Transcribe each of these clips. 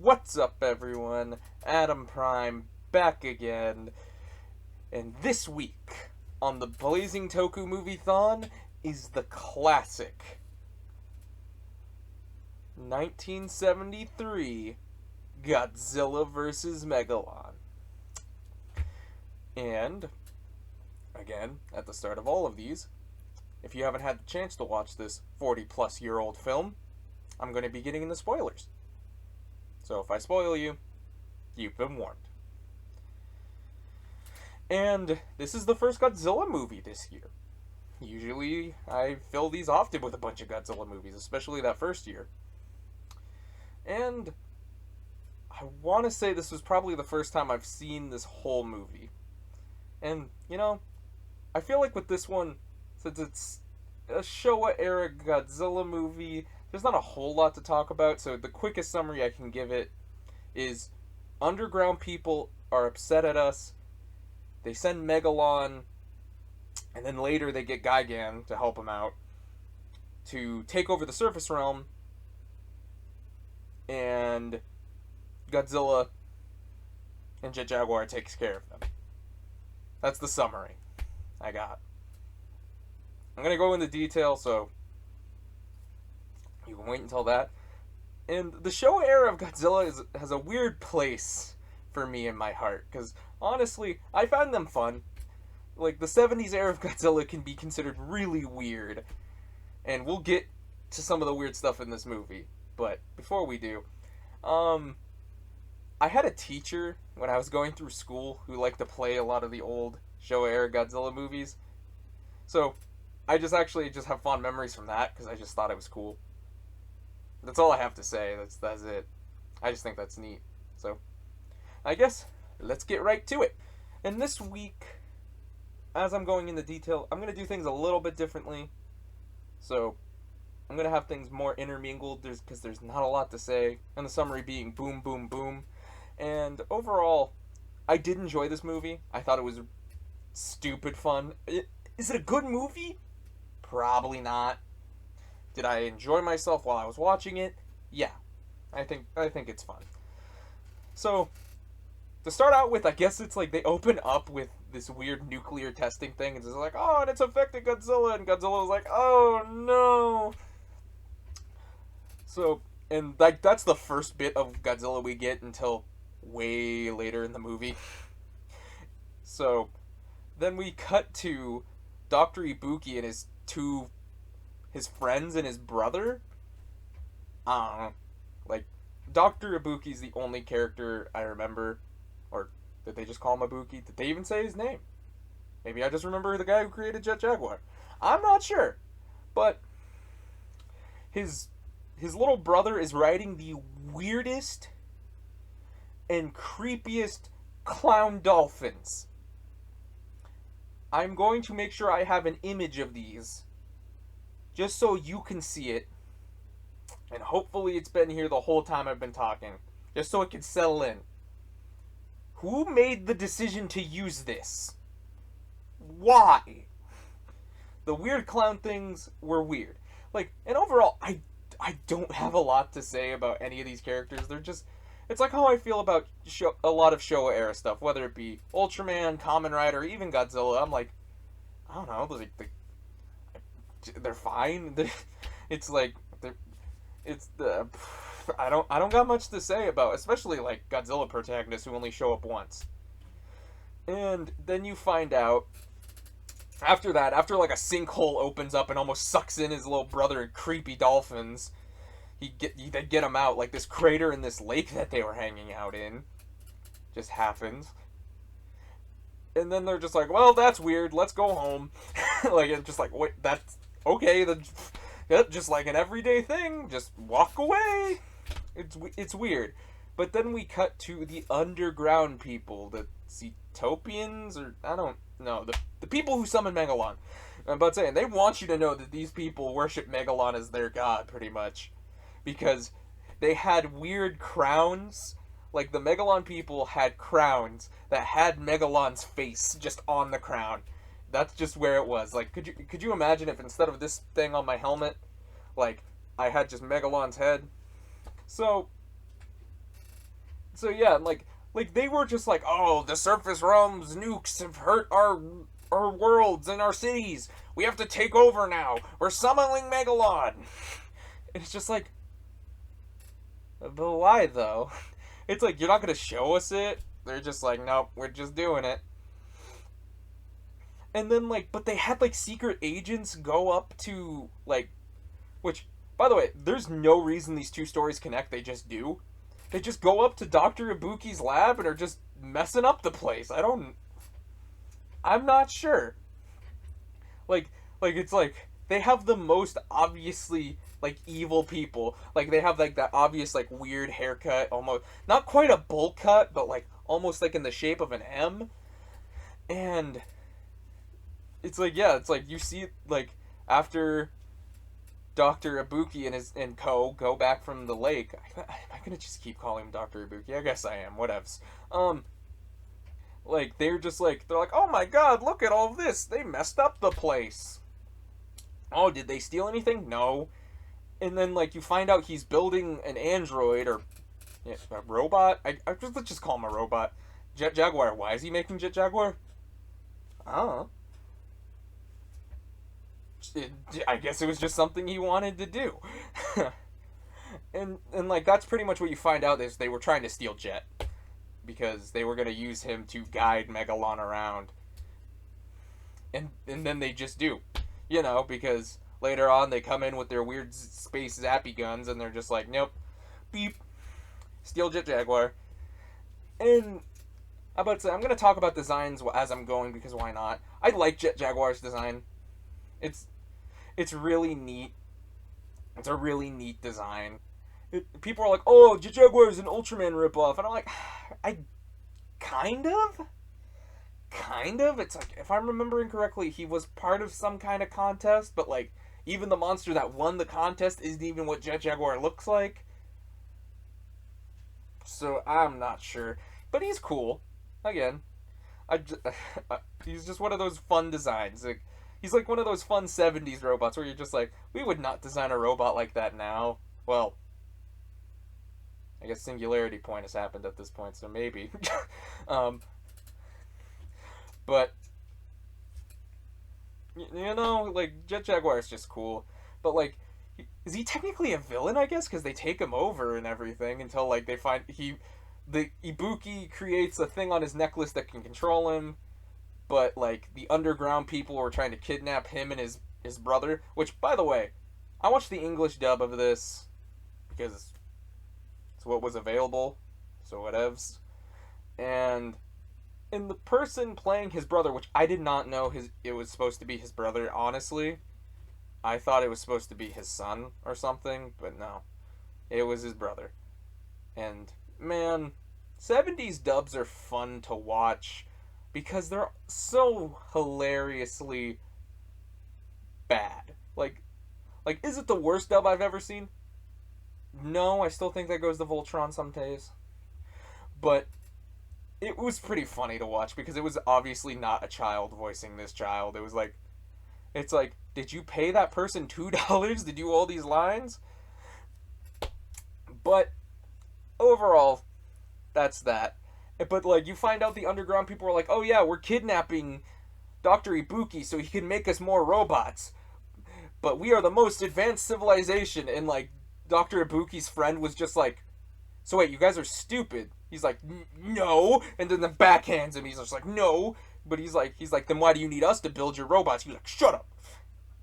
What's up, everyone? Adam Prime back again. And this week on the Blazing Toku Moviethon is the classic 1973 Godzilla vs. Megalon. And, again, at the start of all of these, if you haven't had the chance to watch this 40-plus-year-old film, I'm going to be getting into spoilers. So if I spoil you, you've been warned. And this is the first Godzilla movie this year. Usually I fill these often with a bunch of Godzilla movies, especially that first year. And I want to say this was probably the first time I've seen this whole movie. And, you know, I feel like with this one, since it's a Showa-era Godzilla movie, there's not a whole lot to talk about, so the quickest summary I can give it is underground people are upset at us. They send Megalon, and then later they get Gigan to help them out, to take over the surface realm, and Godzilla and Jet Jaguar takes care of them. That's the summary I got. I'm going to go into detail, so you can wait until that. And the Showa era of Godzilla has a weird place for me in my heart, because honestly, I found them fun. Like, the 70s era of Godzilla can be considered really weird, and we'll get to some of the weird stuff in this movie. But before we do, I had a teacher when I was going through school who liked to play a lot of the old Showa era Godzilla movies. So I just have fond memories from that because I just thought it was cool. That's all I have to say. That's it. I just think that's neat. So I guess let's get right to it. And this week, as I'm going into detail, I'm going to do things a little bit differently. So I'm going to have things more intermingled because there's not a lot to say. And the summary being boom, boom, boom. And overall, I did enjoy this movie. I thought it was stupid fun. Is it a good movie? Probably not. Did I enjoy myself while I was watching it? Yeah. I think it's fun. So, to start out with, I guess it's like they open up with this weird nuclear testing thing. It's just like, oh, and it's affected Godzilla. And Godzilla was like, oh, no. So, and that's the first bit of Godzilla we get until way later in the movie. So, then we cut to Dr. Ibuki and his friends and his brother. I don't know. Like, Dr. Ibuki's the only character I remember. Or did they just call him Ibuki? Did they even say his name? Maybe I just remember the guy who created Jet Jaguar. I'm not sure. But his little brother is riding the weirdest and creepiest clown dolphins. I'm going to make sure I have an image of these, just so you can see it, and hopefully it's been here the whole time I've been talking, just so it can settle in. Who made the decision to use this? Why? The weird clown things were weird. Like, and overall, I don't have a lot to say about any of these characters. They're just, it's like how I feel about a lot of Showa era stuff, whether it be Ultraman, Kamen Rider, even Godzilla. I'm like, I don't know, they're fine. It's like I don't got much to say about, especially like Godzilla protagonists who only show up once. And then you find out after that, after like a sinkhole opens up and almost sucks in his little brother and creepy dolphins, they get him out. Like, this crater in this lake that they were hanging out in just happens. And then they're just like, well, that's weird, let's go home. Like, it's just like, wait, that's okay, just like an everyday thing, just walk away. It's weird. But then we cut to the underground people, the Cetopians, or I don't know, the people who summon Megalon. I'm about saying, they want you to know that these people worship Megalon as their god, pretty much. Because they had weird crowns. Like, the Megalon people had crowns that had Megalon's face just on the crown. That's just where it was. Like, could you imagine if instead of this thing on my helmet, like, I had just Megalon's head? So, So yeah, like they were just like, oh, the surface realm's nukes have hurt our worlds and our cities. We have to take over now. We're summoning Megalon. And it's just like, but why though? It's like, you're not gonna show us it. They're just like, nope, we're just doing it. And then like, but they had like secret agents go up to like, which, by the way, there's no reason these two stories connect. They just do. They just go up to Dr. Ibuki's lab and are just messing up the place. I'm not sure. Like, it's like they have the most obviously like evil people. Like they have like that obvious like weird haircut, almost not quite a bowl cut, but like almost like in the shape of an M. And it's like, yeah, it's like you see like after Dr. Ibuki and his and co go back from the lake. Am I gonna just keep calling him Dr. Ibuki? I guess I am. Whatevs. Like they're like, oh my god, look at all this. They messed up the place. Oh, did they steal anything? No. And then like you find out he's building an android or a robot. Let's just call him a robot. Jet Jaguar. Why is he making Jet Jaguar? I don't know. I guess it was just something he wanted to do. and like that's pretty much what you find out is they were trying to steal Jet because they were going to use him to guide Megalon around. And then they just do. You know, because later on they come in with their weird space zappy guns and they're just like, nope, beep, steal Jet Jaguar. And I'm going to talk about designs as I'm going because why not? I like Jet Jaguar's design. It's really neat. It's a really neat design. People are like, oh, Jet Jaguar is an Ultraman ripoff. And I'm like, I kind of. It's like, if I'm remembering correctly, he was part of some kind of contest, but like, even the monster that won the contest isn't even what Jet Jaguar looks like. So I'm not sure. But he's cool. Again, he's just one of those fun designs. Like, he's like one of those fun 70s robots where you're just like, we would not design a robot like that now. Well, I guess Singularity Point has happened at this point, so maybe. But, you know, like, Jet Jaguar is just cool. But, like, is he technically a villain, I guess? Because they take him over and everything until, like, they find the Ibuki creates a thing on his necklace that can control him. But, like, the underground people were trying to kidnap him and his brother. Which, by the way, I watched the English dub of this because it's what was available. So whatevs. And the person playing his brother, which I did not know it was supposed to be his brother, honestly. I thought it was supposed to be his son or something, but no. It was his brother. And, man, 70s dubs are fun to watch because they're so hilariously bad. Like, is it the worst dub I've ever seen? No, I still think that goes to Voltron some days. But it was pretty funny to watch because it was obviously not a child voicing this child. It was like, it's like, did you pay that person $2 to do all these lines? But overall, that's that. But like, you find out the underground people are like, oh yeah, we're kidnapping Dr. Ibuki so he can make us more robots. But we are the most advanced civilization. And like, Dr. Ibuki's friend was just like, so wait, you guys are stupid. He's like, no. And then the backhands him. He's just like, no. But he's like, then why do you need us to build your robots? He's like, shut up.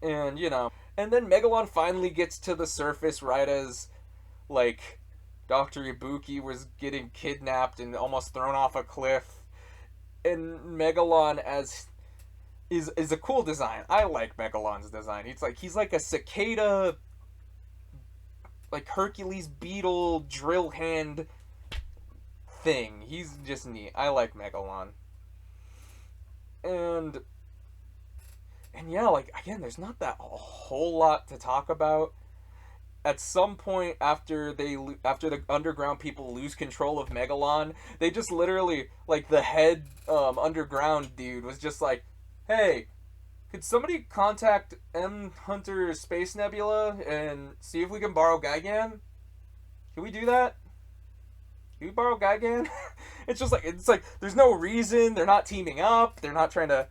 And, you know. And then Megalon finally gets to the surface right as, like, Dr. Ibuki was getting kidnapped and almost thrown off a cliff. And Megalon is a cool design. I like Megalon's design. He's like a cicada, like Hercules beetle drill hand thing. He's just neat. I like Megalon. And yeah, like, again, there's not that a whole lot to talk about. At some point after the underground people lose control of Megalon, they just literally, like, the head underground dude was just like, hey, could somebody contact M. Hunter Space Nebula and see if we can borrow Gigan? Can we do that? can we borrow Gigan? It's like there's no reason. They're not teaming up. They're not trying to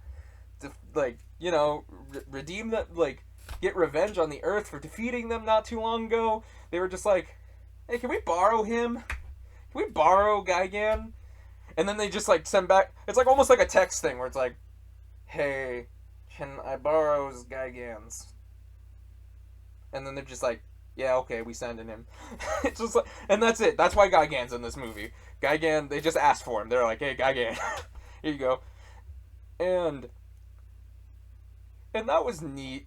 like, you know, redeem them, like get revenge on the Earth for defeating them not too long ago. They were just like, hey, can we borrow him? Can we borrow Gigan? And then they just like send back. It's like almost like a text thing where it's like, hey, can I borrow Gigan's? And then they're just like, yeah, okay, we sending him. It's just like, and that's it. That's why Gigan's in this movie. Gigan, they just asked for him. They're like, hey, Gigan, here you go. And that was neat,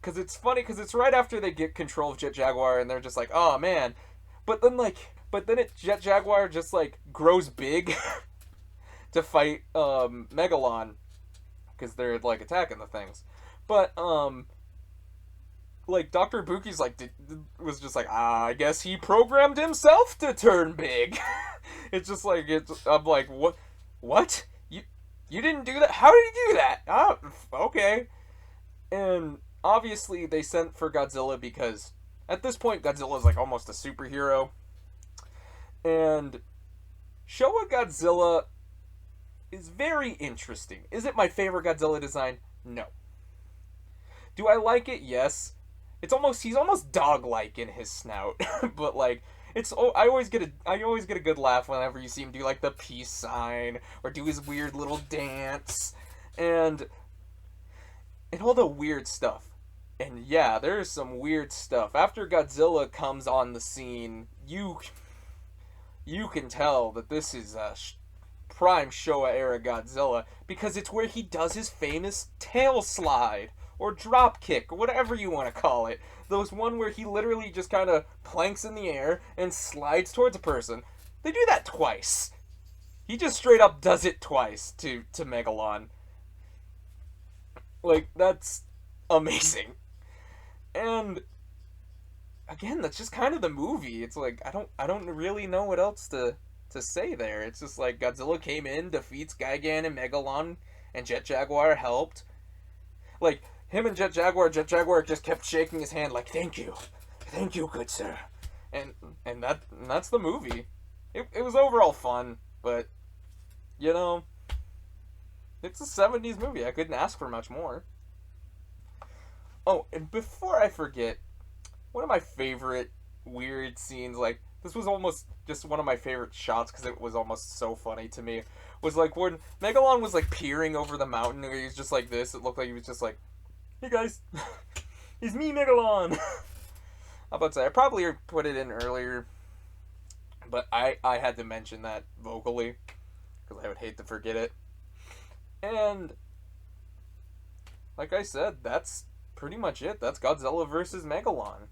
because it's funny, because it's right after they get control of Jet Jaguar, and they're just like, oh man. But then Jet Jaguar just like grows big to fight Megalon, because they're like attacking the things. But like Dr. Buki's like was just like, I guess he programmed himself to turn big. It's just like I'm like, what you didn't do that? How did he do that? Oh, okay. And obviously they sent for Godzilla because at this point Godzilla's like almost a superhero. And Showa Godzilla is very interesting. Is it my favorite Godzilla design? No. Do I like it? Yes. He's almost dog-like in his snout, but like I always get a good laugh whenever you see him do like the peace sign or do his weird little dance and all the weird stuff. And yeah, there's some weird stuff. After Godzilla comes on the scene, you can tell that this is a prime Showa era Godzilla because it's where he does his famous tail slide or drop kick, whatever you want to call it. Those one where he literally just kind of planks in the air and slides towards a person. They do that twice. He just straight up does it twice to Megalon. Like, that's amazing. And again, that's just kind of the movie. It's like I don't really know what else to say there. It's just like Godzilla came in, defeats Gigan and Megalon, and Jet Jaguar helped. Like him and Jet Jaguar just kept shaking his hand like, thank you, good sir. And that's the movie. It was overall fun, but you know, it's a 70s movie. I couldn't ask for much more. Oh, and before I forget, one of my favorite weird scenes, like, this was almost just one of my favorite shots because it was almost so funny to me, was like when Megalon was like peering over the mountain and he was just like this. It looked like he was just like, hey guys, it's me, Megalon. I'm about to say, I probably put it in earlier, but I had to mention that vocally because I would hate to forget it. And like I said, that's pretty much it. That's Godzilla versus Megalon.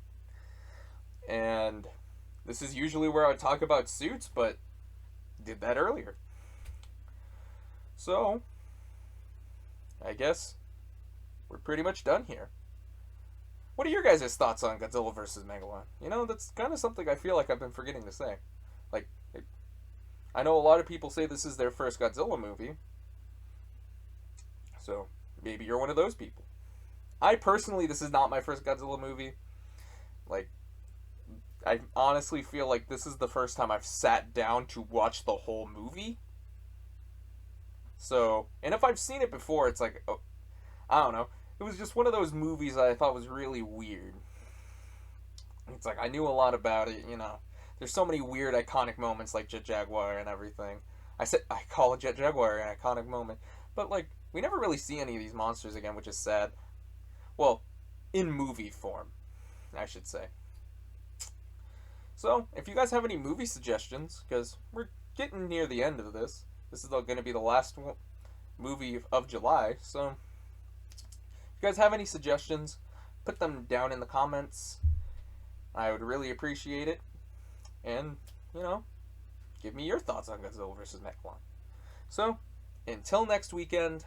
And this is usually where I talk about suits, but did that earlier. So, I guess we're pretty much done here. What are your guys' thoughts on Godzilla vs. Megalon? You know, that's kind of something I feel like I've been forgetting to say. Like, I know a lot of people say this is their first Godzilla movie. So, maybe you're one of those people. I personally, this is not my first Godzilla movie. Like, I honestly feel like this is the first time I've sat down to watch the whole movie. So, and if I've seen it before, it's like, oh, I don't know. It was just one of those movies that I thought was really weird. It's like, I knew a lot about it, you know. There's so many weird, iconic moments like Jet Jaguar and everything. I call Jet Jaguar an iconic moment. But, like, we never really see any of these monsters again, which is sad. Well, in movie form, I should say. So, if you guys have any movie suggestions, because we're getting near the end of this. This is going to be the last movie of July, so if you guys have any suggestions, put them down in the comments. I would really appreciate it. And, you know, give me your thoughts on Godzilla vs. Megalon. So, until next weekend,